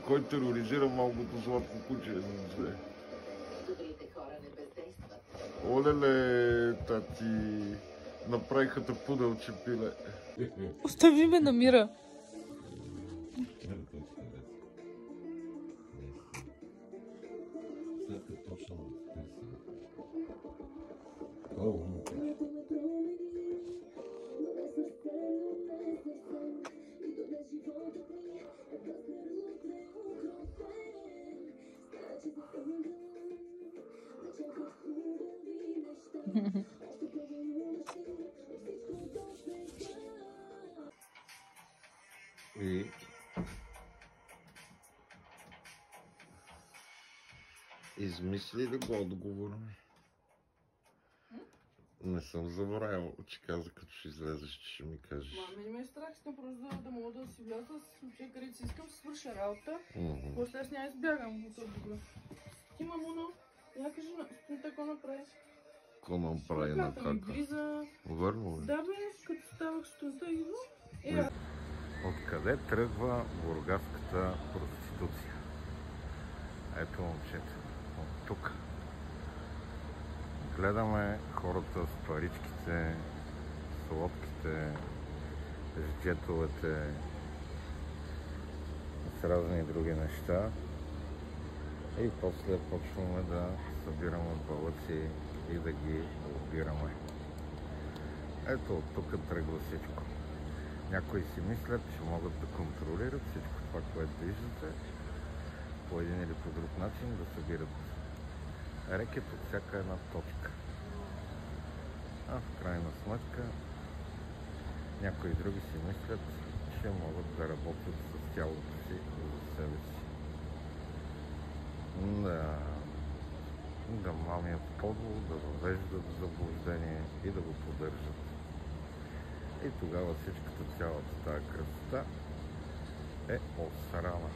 кой тероризира малкото златко куче? Олеле, тати, направиха те пуделче, пиле. Остави ме на мира. И измисли ли го отговора? Не съм забравял, че каза, като ще излезеш, че ще ми кажеш. Мене ме е страх, искам просто да мога да си вляза с случая, където си искам, си свърша работа. После аз няма избягам от отговора. Ти, мамуно, я кажи, какво направи? Какво направи на кака? Върно ли? Да бе, като ставах сутринта и Откъде тръгва бургаската проституция? Ето, момчета, от тук. Гледаме хората с паричките, с лодките, с джетовете, с разни други неща. И после почваме да събираме балъци и да ги лобираме. Ето, от тук тръгва всичко. Някои си мислят, че могат да контролират всичко това, което виждате, по един или по друг начин да събират рекет от всяка една точка. А в крайна сметка някои други си мислят, че могат да работят с тялото си за себе си. Да мамят подло, да въвеждат в заблуждение и да го поддържат. И тогава всичката, цялата тая красота е осрана.